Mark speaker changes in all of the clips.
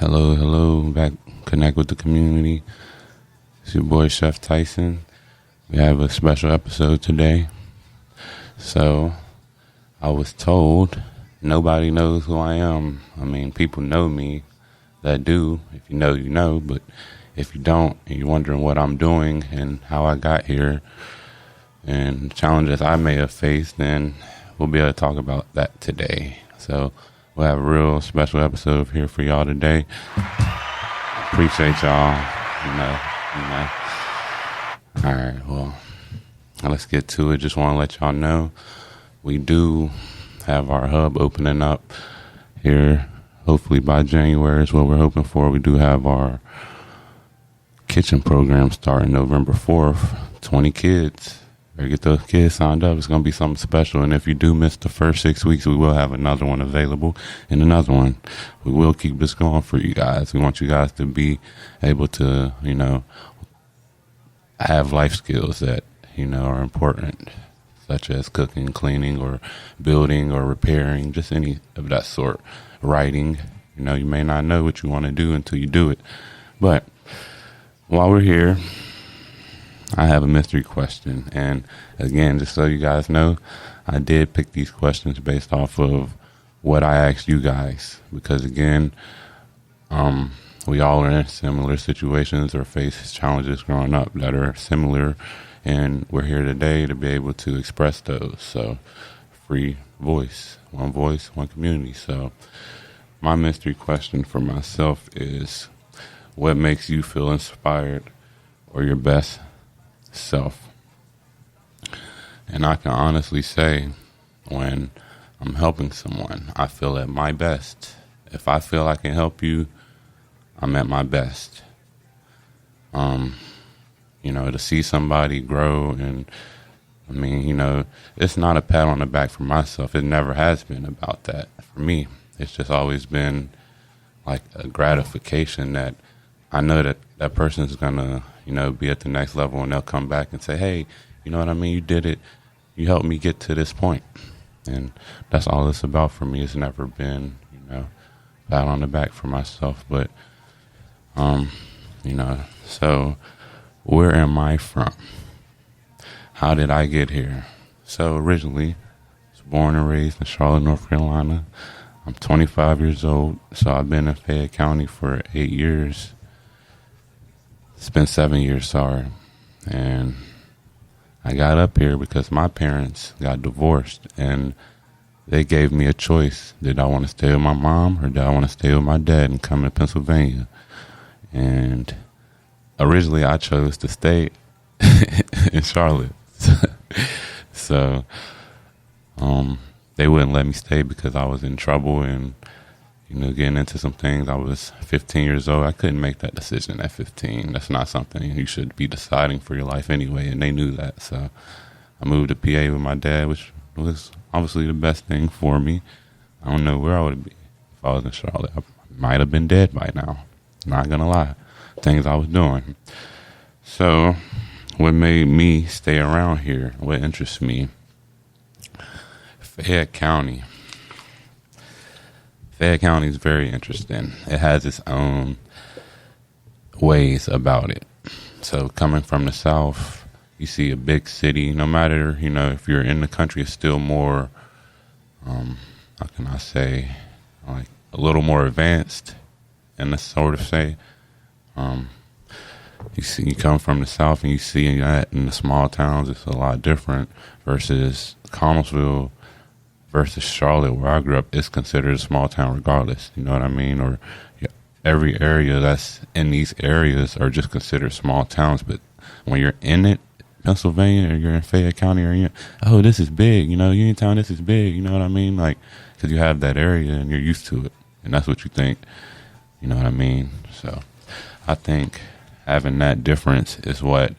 Speaker 1: Hello, back connect with the community. It's your boy Chef Tyson. We have a special episode today. So, I was told nobody knows who I am. I mean, people know me that do. If you know, you know. But if you don't, and you're wondering what I'm doing and how I got here and challenges I may have faced, then we'll be able to talk about that today. So, we'll have a real special episode here for y'all today. Appreciate y'all. All right, well, let's get to it. Just want to let y'all know we do have our hub opening up here. Hopefully by January is what we're hoping for. We do have our kitchen program starting November 4th. 20 kids. Better get those kids signed up. It's going to be something special. And if you do miss the first 6 weeks, we will have another one available and another one. We will keep this going for you guys. We want you guys to be able to, have life skills that, are important, such as cooking, cleaning, or building or repairing, just any of that sort. Writing, you may not know what you want to do until you do it. But while we're here, I have a mystery question. And again, just so you guys know, I did pick these questions based off of what I asked you guys. Because again, we all are in similar situations or face challenges growing up that are similar. And we're here today to be able to express those. So, free voice, one community. So, my mystery question for myself is, what makes you feel inspired or your best self? And I can honestly say, when I'm helping someone, I feel at my best. If I feel I can help you, I'm at my best. To see somebody grow, and it's not a pat on the back for myself. It never has been about that for me. It's just always been like a gratification that I know that that person's gonna, be at the next level, and they'll come back and say, hey, you know what I mean? You did it. You helped me get to this point. And that's all it's about for me. It's never been, pat on the back for myself. But, so where am I from? How did I get here? So originally, I was born and raised in Charlotte, North Carolina. I'm 25 years old, so I've been in Fayette County for 8 years. It's been 7 years, sorry. And I got up here because my parents got divorced, and they gave me a choice. Did I want to stay with my mom, or did I want to stay with my dad and come to Pennsylvania? And originally I chose to stay in Charlotte. So they wouldn't let me stay because I was in trouble and getting into some things. I was 15 years old. I couldn't make that decision at 15. That's not something you should be deciding for your life anyway, and they knew that. So I moved to PA with my dad, which was obviously the best thing for me. I don't know where I would be if I was in Charlotte. I might have been dead by now. Not gonna lie. Things I was doing. So what made me stay around here, what interests me, Fayette County. Fayette County is very interesting. It has its own ways about it. So coming from the South, you see a big city. No matter, if you're in the country, it's still more, how can I say, like a little more advanced in the sort of say. You come from the South and you see that in the small towns, it's a lot different versus Connellsville versus Charlotte, where I grew up. It's considered a small town regardless. You know what I mean? Or every area that's in these areas are just considered small towns. But when you're in it, Pennsylvania, or you're in Fayette County, or this is big. Uniontown, this is big. You know what I mean? Like, because you have that area and you're used to it, and that's what you think. You know what I mean? So I think having that difference is what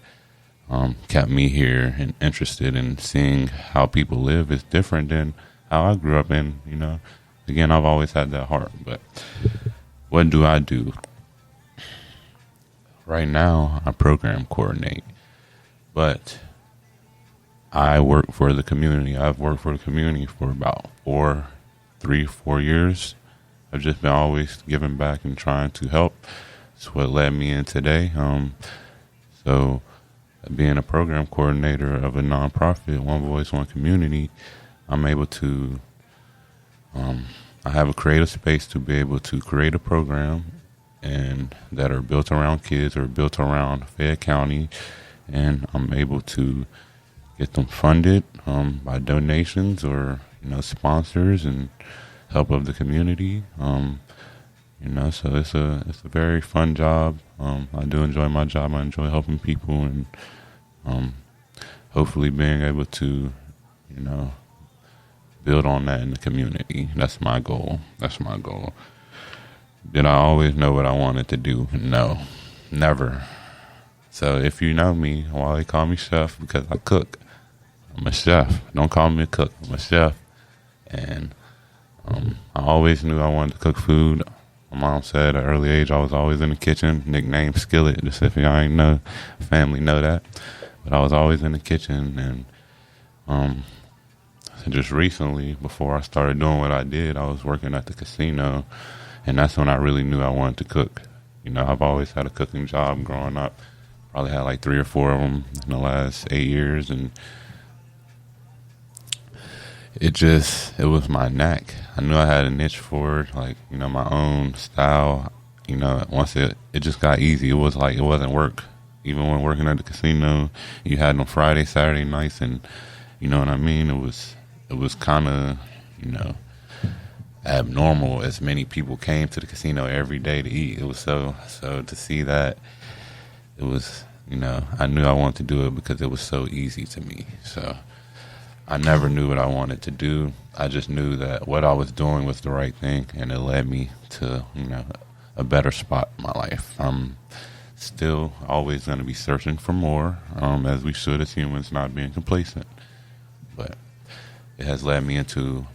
Speaker 1: kept me here and interested in seeing how people live. Is different than how I grew up in, Again, I've always had that heart. But what do I do? Right now, I program coordinate. But I work for the community. I've worked for the community for about 4 years. I've just been always giving back and trying to help. It's what led me in today. So being a program coordinator of a nonprofit, One Voice, One Community, I'm able to, I have a creative space to be able to create a program and that are built around kids or built around Fayette County, and I'm able to get them funded by donations or sponsors and help of the community. So it's a very fun job. I do enjoy my job. I enjoy helping people, and hopefully being able to build on that in the community. That's my goal. Did I always know what I wanted to do? No, never. So if you know me, why they call me chef? Because I cook. I'm a chef. Don't call me a cook. I'm a chef. And I always knew I wanted to cook food. My mom said at an early age I was always in the kitchen, nicknamed Skillet. Just if y'all ain't know, family know that. But I was always in the kitchen, and just recently, before I started doing what I did, I was working at the casino, and that's when I really knew I wanted to cook. I've always had a cooking job growing up. Probably had like 3 or 4 of them in the last 8 years, and it was my knack. I knew I had a niche for it, like, my own style. Once it just got easy. It was like, it wasn't work. Even when working at the casino, you had them Friday, Saturday nights, and you know what I mean? It was kind of, abnormal as many people came to the casino every day to eat. It was so to see that, it was, I knew I wanted to do it because it was so easy to me. So I never knew what I wanted to do. I just knew that what I was doing was the right thing, and it led me to, a better spot in my life. I'm still always going to be searching for more, as we should as humans, not being complacent. But it has led me into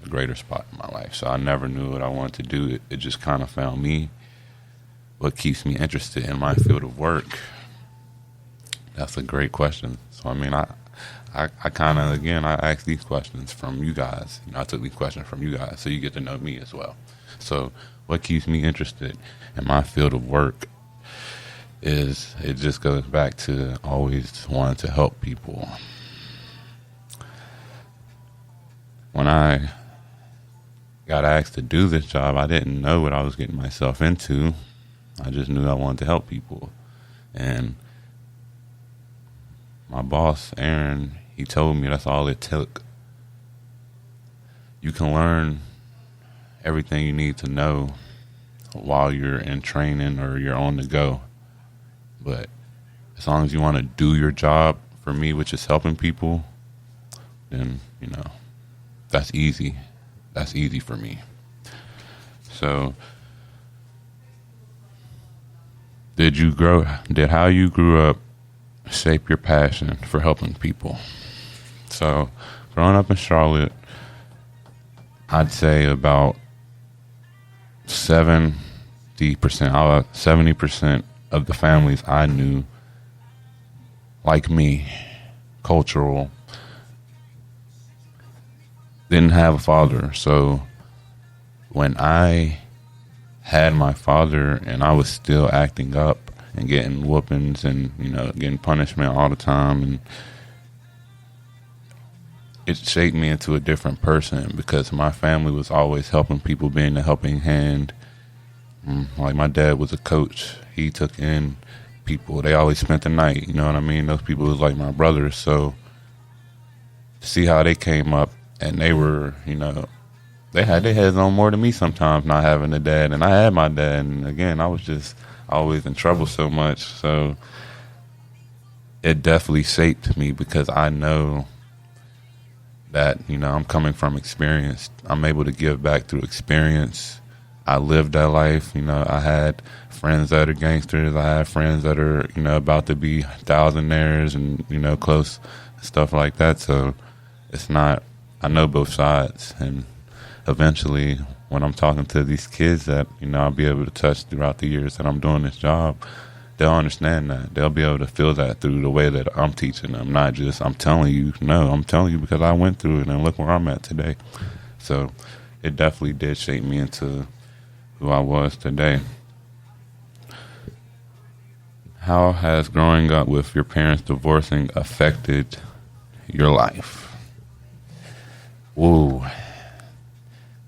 Speaker 1: a greater spot in my life. So I never knew what I wanted to do. It just kind of found me. What keeps me interested in my field of work? That's a great question. So, I kind of, again, I ask these questions from you guys. I took these questions from you guys, so you get to know me as well. So what keeps me interested in my field of work is, it just goes back to always wanting to help people. When I got asked to do this job, I didn't know what I was getting myself into. I just knew I wanted to help people. And my boss, Aaron, he told me that's all it took. You can learn everything you need to know while you're in training or you're on the go. But as long as you want to do your job, for me, which is helping people, then, that's easy. That's easy for me. So, did how you grew up shape your passion for helping people? So, growing up in Charlotte, I'd say about 70% of the families I knew, like me, cultural, didn't have a father. So when I had my father and I was still acting up and getting whoopings and, getting punishment all the time, and it shaped me into a different person because my family was always helping people, being a helping hand. Like my dad was a coach. He took in people. They always spent the night, you know what I mean? Those people was like my brothers. So to see how they came up, and they were, they had their heads on more than me sometimes, not having a dad. And I had my dad, and again, I was just always in trouble so much. So it definitely shaped me because I know that, I'm coming from experience. I'm able to give back through experience. I lived that life. I had friends that are gangsters. I had friends that are, about to be thousandaires and, close, stuff like that. So it's not, I know both sides. And eventually when I'm talking to these kids that, I'll be able to touch throughout the years that I'm doing this job, they'll understand that. They'll be able to feel that through the way that I'm teaching them, not just I'm telling you. No, I'm telling you because I went through it and look where I'm at today. So it definitely did shape me into who I was today. How has growing up with your parents divorcing affected your life? Woo.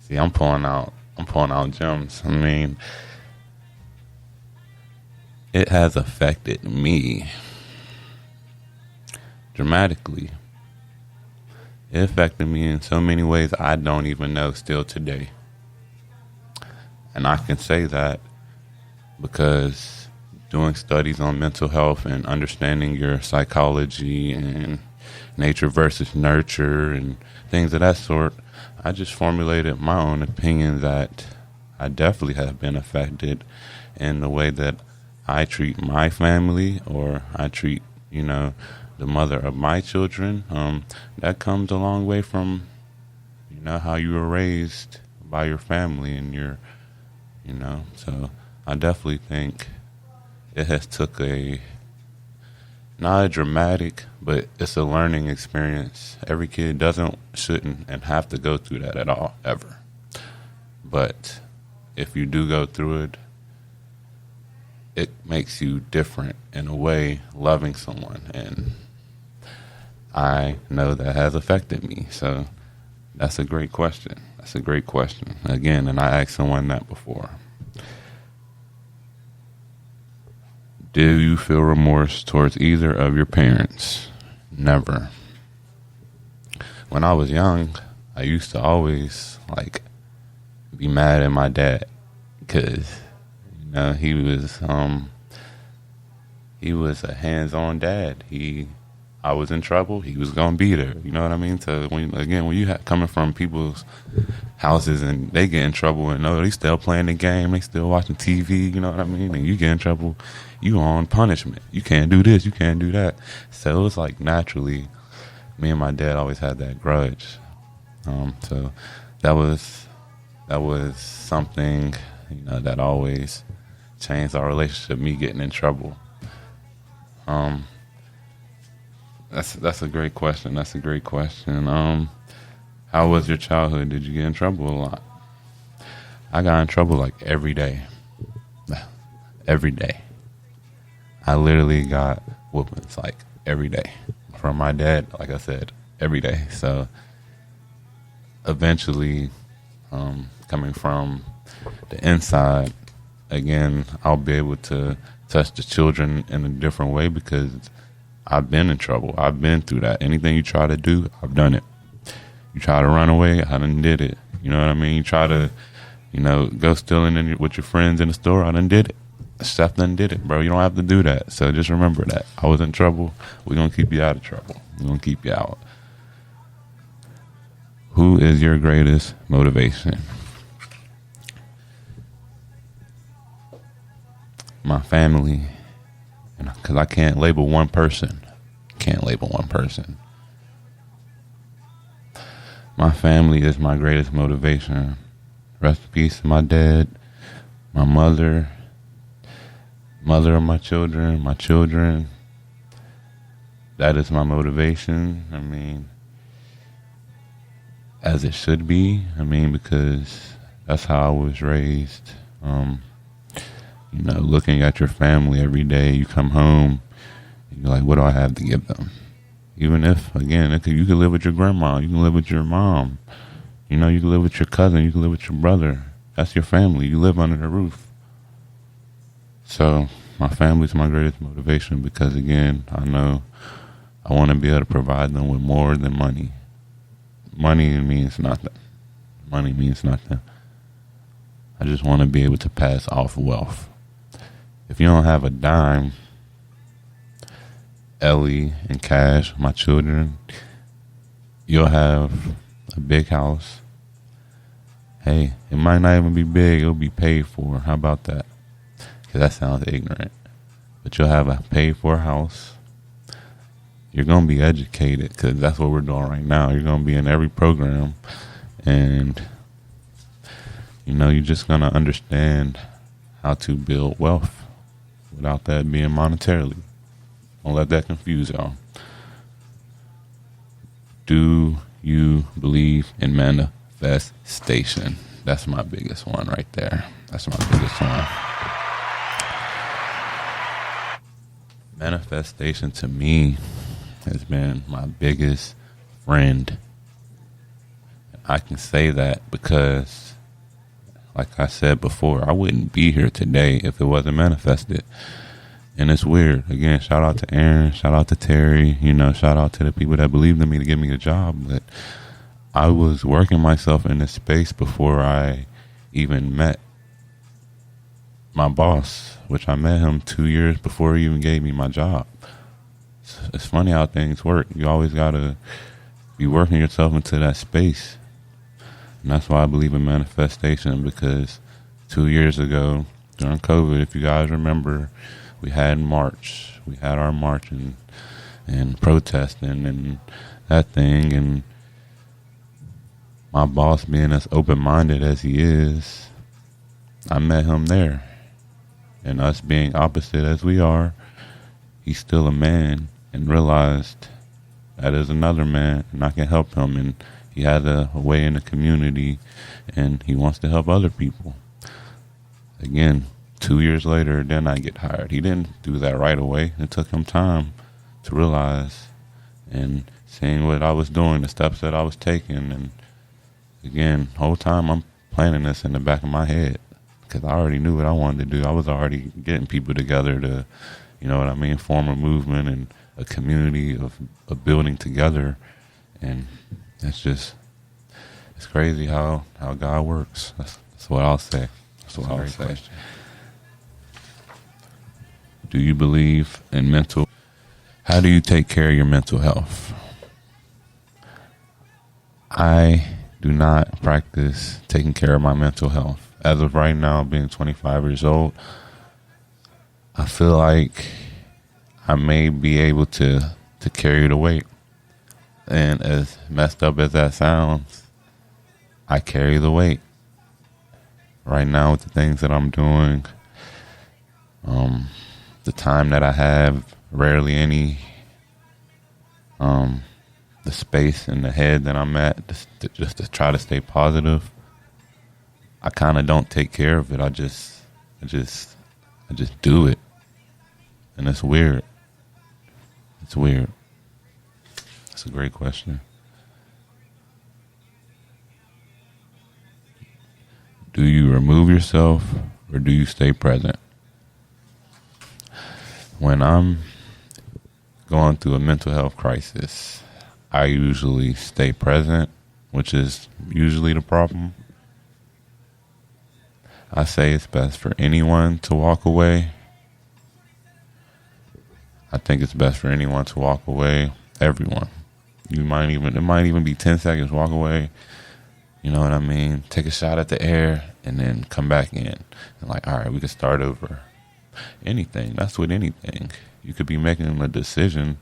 Speaker 1: See, I'm pulling out gems. I mean, it has affected me dramatically. It affected me in so many ways I don't even know still today. And I can say that because doing studies on mental health and understanding your psychology and nature versus nurture and things of that sort, I just formulated my own opinion that I definitely have been affected in the way that I treat my family, or I treat, the mother of my children. That comes a long way from, how you were raised by your family and so I definitely think it has took not a dramatic, but it's a learning experience. Every kid shouldn't, and have to go through that at all, ever. But if you do go through it, it makes you different in a way, loving someone. And I know that has affected me. So that's a great question. Again, and I asked someone that before. Do you feel remorse towards either of your parents? Never. When I was young, I used to always be mad at my dad because he was a hands-on dad. I was in trouble, he was gonna be there. You know what I mean? So when you coming from people's houses and they get in trouble and they still playing the game, they still watching TV. You know what I mean? And you get in trouble, you on punishment. You can't do this, you can't do that. So it was naturally, me and my dad always had that grudge. So that was something that always changed our relationship. Me getting in trouble. That's a great question. How was your childhood? Did you get in trouble a lot? I got in trouble every day. Every day. I literally got whoopings every day from my dad, like I said, every day. So eventually, coming from the inside, again, I'll be able to touch the children in a different way because I've been in trouble. I've been through that. Anything you try to do, I've done it. You try to run away, I done did it. You know what I mean? You try to, go stealing with your friends in the store, I done did it. Steph done did it, bro. You don't have to do that. So just remember that. I was in trouble. We're going to keep you out of trouble. We're going to keep you out. Who is your greatest motivation? My family. Because I can't label one person. My family is my greatest motivation. Rest in peace to my dad, my mother of my children. That is my motivation. I mean, as it should be. Because that's how I was raised. Looking at your family every day, you come home, you're like, what do I have to give them? Even if, again, you can live with your grandma, you can live with your mom, you can live with your cousin, you can live with your brother. That's your family. You live under the roof. So my family's my greatest motivation because, again, I know I want to be able to provide them with more than money. Money means nothing. I just want to be able to pass off wealth. If you don't have a dime, Ellie and Cash, my children, you'll have a big house. Hey, it might not even be big. It'll be paid for. How about that? Because that sounds ignorant. But you'll have a paid for house. You're going to be educated because that's what we're doing right now. You're going to be in every program. And, you're just going to understand how to build wealth without that being monetarily. Don't let that confuse y'all. Do you believe in manifestation? That's my biggest one right there. That's my biggest one. Manifestation to me has been my biggest friend. I can say that because, like I said before, I wouldn't be here today if it wasn't manifested. And it's weird. Again, shout out to Aaron, shout out to Terry, shout out to the people that believed in me to give me a job. But I was working myself in this space before I even met my boss, which I met him 2 years before he even gave me my job. It's funny how things work. You always got to be working yourself into that space. And that's why I believe in manifestation, because 2 years ago during COVID, if you guys remember, we had March. We had our march and protesting and that thing. And my boss, being as open-minded as he is, I met him there. And us being opposite as we are, he's still a man, and realized that is another man and I can help him. And he has a way in the community and he wants to help other people. Again, 2 years later, then I get hired. He didn't do that right away. It took him time to realize and seeing what I was doing, the steps that I was taking. And again, the whole time I'm planning this in the back of my head because I already knew what I wanted to do. I was already getting people together to, form a movement and a community of building together. And it's crazy how God works. That's what I'll say. That's what I'll say. Question. Do you believe in how do you take care of your mental health? I do not practice taking care of my mental health. As of right now, being 25 years old, I feel like I may be able to carry the weight. And as messed up as that sounds, I carry the weight. Right now with the things that I'm doing, the time that I have, rarely any, the space in the head that I'm at, just to try to stay positive, I kind of don't take care of it. I just do it. And it's weird. It's weird. That's a great question. Do you remove yourself or do you stay present? When I'm going through a mental health crisis, I usually stay present, which is usually the problem. I say it's best for anyone to walk away. I think it's best for anyone to walk away. Everyone. It might even be 10 seconds, walk away. You know what I mean? Take a shot at the air and then come back in. And all right, we can start over. Anything. That's with anything. You could be making a decision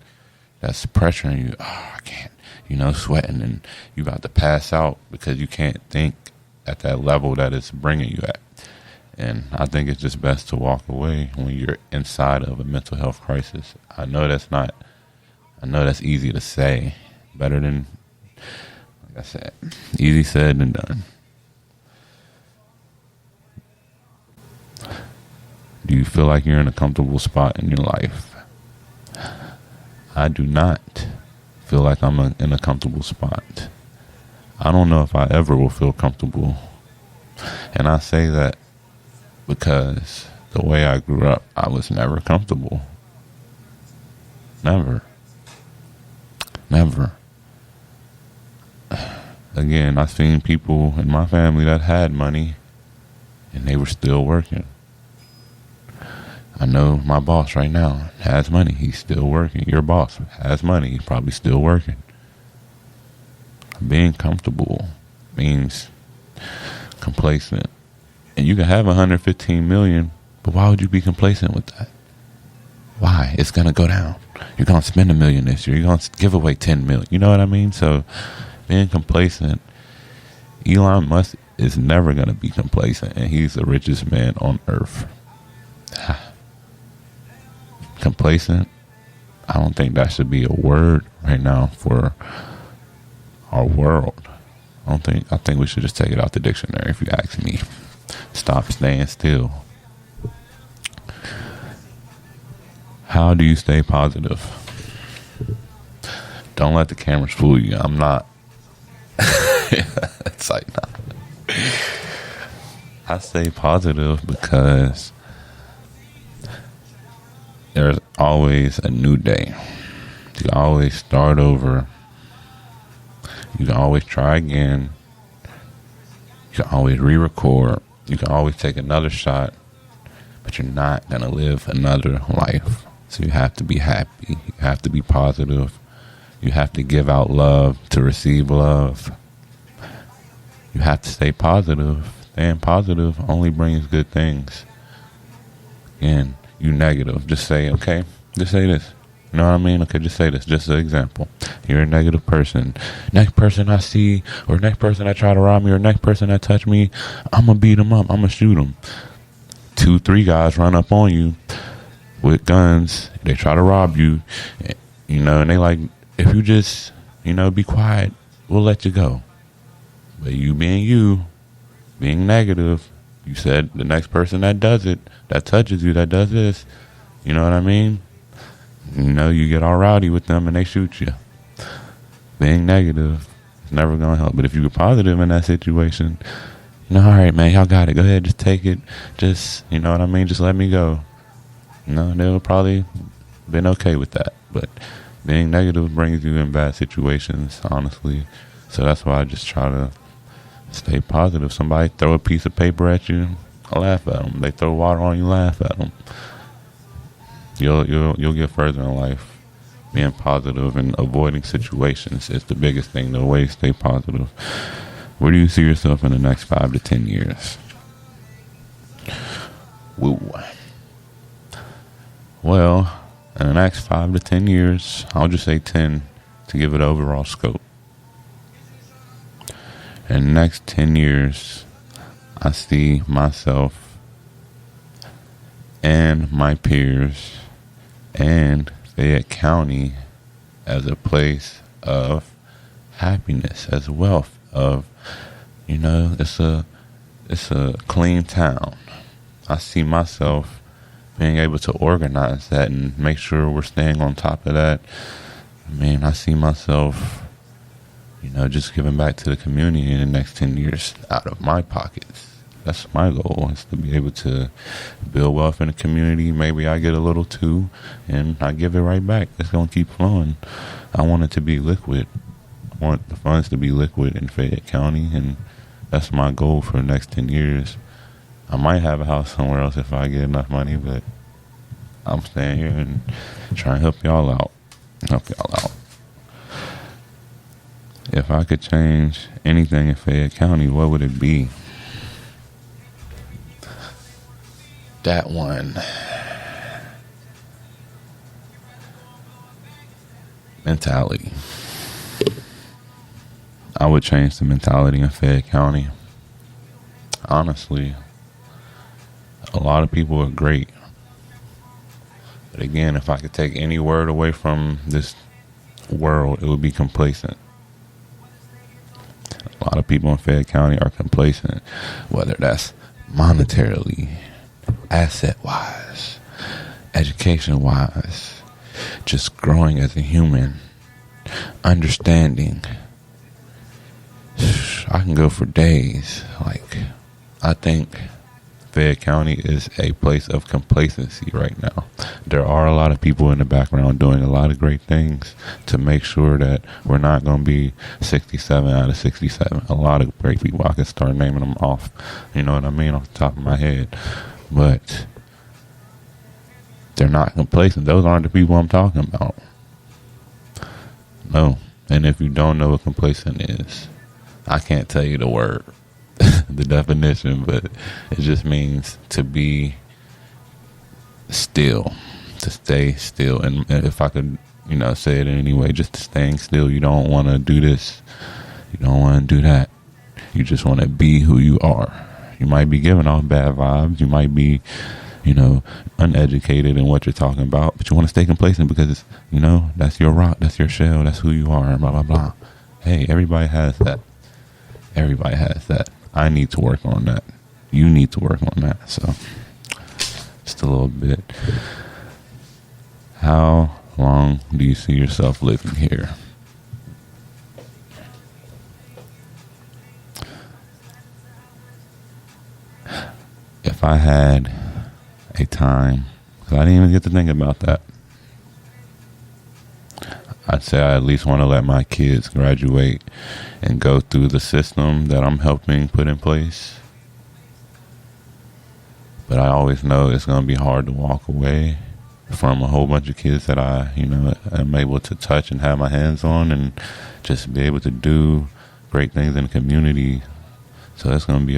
Speaker 1: that's pressuring you. Oh, I can't. Sweating and you about to pass out because you can't think at that level that it's bringing you at. And I think it's just best to walk away when you're inside of a mental health crisis. I know that's easy to say. Better than, like I said, easy said than done. Do you feel like you're in a comfortable spot in your life? I do not feel like I'm in a comfortable spot. I don't know if I ever will feel comfortable. And I say that because the way I grew up, I was never comfortable. Never. Again, I've seen people in my family that had money and they were still working. I know my boss right now has money. He's still working. Your boss has money. He's probably still working. Being comfortable means complacent. And you can have 115 million, but why would you be complacent with that? Why? It's going to go down. You're going to spend $1 million this year. You're going to give away 10 million. You know what I mean? So being complacent, Elon Musk is never going to be complacent, and he's the richest man on earth. Complacent, I don't think that should be a word right now for our world. I think we should just take it out the dictionary if you ask me. Stop staying still. How do you stay positive? Don't let the cameras fool you. I'm not. It's like, nah. I stay positive because there's always a new day. You can always start over. You can always try again. You can always re-record. You can always take another shot. But you're not going to live another life. So you have to be happy. You have to be positive. You have to give out love to receive love. You have to stay positive. Staying positive only brings good things. And you negative. Just say, okay, just say this. You know what I mean? Okay, just say this. Just an example. You're a negative person. Next person I see, or next person that try to rob me, or next person that touch me, I'm going to beat them up. I'm going to shoot them. 2-3 guys run up on you with guns. They try to rob you. You know, and they like, if you just, you know, be quiet, we'll let you go. But you, being negative, you said the next person that does it, that touches you, that does this, you know what I mean? You know, you get all rowdy with them and they shoot you. Being negative is never going to help. But if you were positive in that situation, you know, all right, man, y'all got it. Go ahead, just take it. Just, you know what I mean? Just let me go. You know, they'll probably been okay with that. But being negative brings you in bad situations, honestly. So that's why I just try to stay positive. Somebody throw a piece of paper at you, I laugh at them. They throw water on you, laugh at them. You'll get further in life. Being positive and avoiding situations is the biggest thing. The way to stay positive. Where do you see yourself in the next 5 to 10 years? Woo. Well, in the next 5 to 10 years, I'll just say 10 to give it overall scope. In the next 10 years, I see myself and my peers and Fayette County as a place of happiness, as wealth, of, you know, it's a clean town. I see myself being able to organize that and make sure we're staying on top of that. I mean, I see myself, you know, just giving back to the community in the next 10 years out of my pockets. That's my goal, is to be able to build wealth in the community. Maybe I get a little too, and I give it right back. It's going to keep flowing. I want it to be liquid. I want the funds to be liquid in Fayette County, and that's my goal for the next 10 years. I might have a house somewhere else if I get enough money, but I'm staying here and trying to help y'all out. If I could change anything in Fayette County, what would it be? That one. Mentality. I would change the mentality in Fayette County. Honestly, a lot of people are great. But again, if I could take any word away from this world, it would be complacent. A lot of people in Fayette County are complacent, whether that's monetarily, asset-wise, education-wise, just growing as a human, understanding. I can go for days. Like, I think Fayette County is a place of complacency right now. There are a lot of people in the background doing a lot of great things to make sure that we're not going to be 67 out of 67. A lot of great people. I can start naming them off, you know what I mean, off the top of my head. But they're not complacent. Those aren't the people I'm talking about. No. And if you don't know what complacent is, I can't tell you the word, the definition, but it just means to be still, to stay still. And if I could, you know, say it in any way, just staying still. You don't want to do this. You don't want to do that. You just want to be who you are. You might be giving off bad vibes. You might be, you know, uneducated in what you're talking about, but you want to stay complacent because, it's, you know, that's your rock, that's your shell, that's who you are, blah, blah, blah. Hey, everybody has that. Everybody has that. I need to work on that. You need to work on that. So, just a little bit. How long do you see yourself living here? If I had a time, because I didn't even get to think about that, I'd say I at least want to let my kids graduate and go through the system that I'm helping put in place. But I always know it's going to be hard to walk away from a whole bunch of kids that I, am able to touch and have my hands on and just be able to do great things in the community. So it's going to be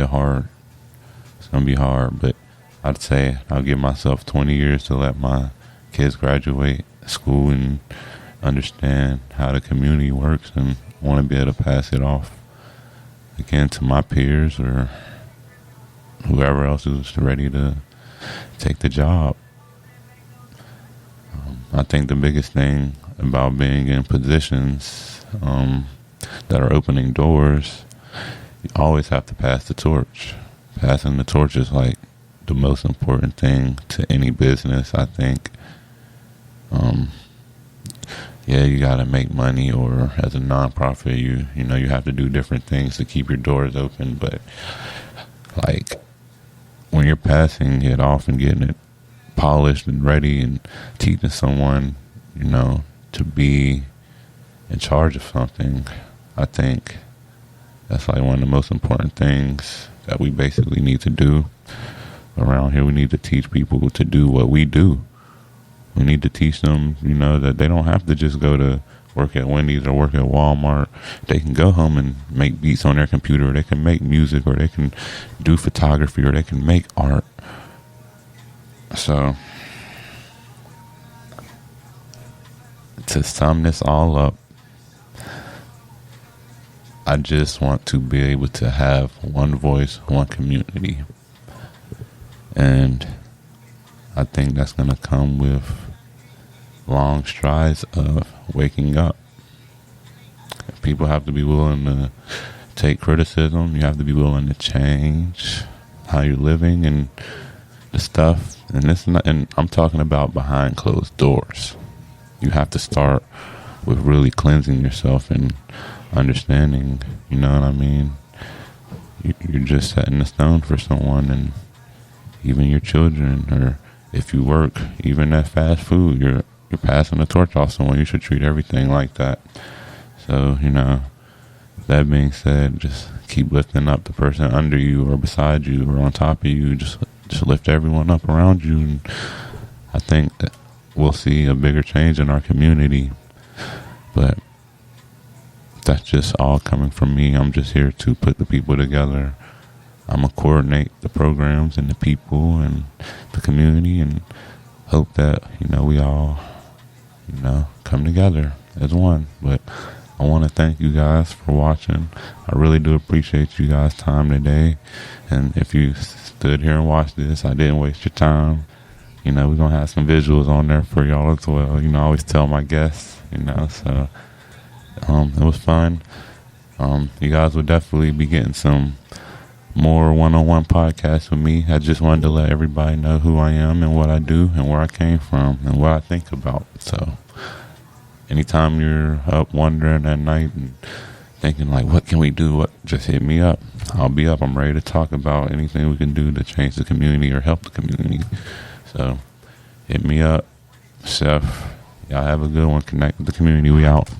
Speaker 1: hard, but I'd say I'll give myself 20 years to let my kids graduate school and understand how the community works, and want to be able to pass it off again to my peers or whoever else is ready to take the job. I think the biggest thing about being in positions that are opening doors, you always have to pass the torch. Passing the torch is like the most important thing to any business, I think. Yeah, you gotta make money, or as a nonprofit, you have to do different things to keep your doors open. But like when you're passing it off and getting it polished and ready and teaching someone, to be in charge of something, I think that's like one of the most important things that we basically need to do around here. We need to teach people to do what we do. We need to teach them, that they don't have to just go to work at Wendy's or work at Walmart. They can go home and make beats on their computer, or they can make music, or they can do photography, or they can make art. So, to sum this all up, I just want to be able to have one voice, one community. And I think that's going to come with long strides of waking up. People have to be willing to take criticism. You have to be willing to change how you're living and the stuff. And I'm talking about behind closed doors. You have to start with really cleansing yourself and understanding, you know what I mean? You're just setting the stone for someone, and even your children, or if you work, even at fast food, you're passing the torch off someone. You should treat everything like that. So, that being said, just keep lifting up the person under you or beside you or on top of you. Just lift everyone up around you, and I think that we'll see a bigger change in our community. But that's just all coming from me. I'm just here to put the people together. I'm going to coordinate the programs and the people and the community, and hope that, we all, come together as one. But I want to thank you guys for watching. I really do appreciate you guys' time today. And if you stood here and watched this, I didn't waste your time. We're going to have some visuals on there for y'all as well. I always tell my guests, so it was fun. You guys will definitely be getting some more one-on-one podcasts with me. I just wanted to let everybody know who I am and what I do and where I came from and what I think about. So anytime you're up wondering at night and thinking like, what can we do? Just hit me up. I'll be up. I'm ready to talk about anything we can do to change the community or help the community. So hit me up. Chef, y'all have a good one. Connect with the community. We out.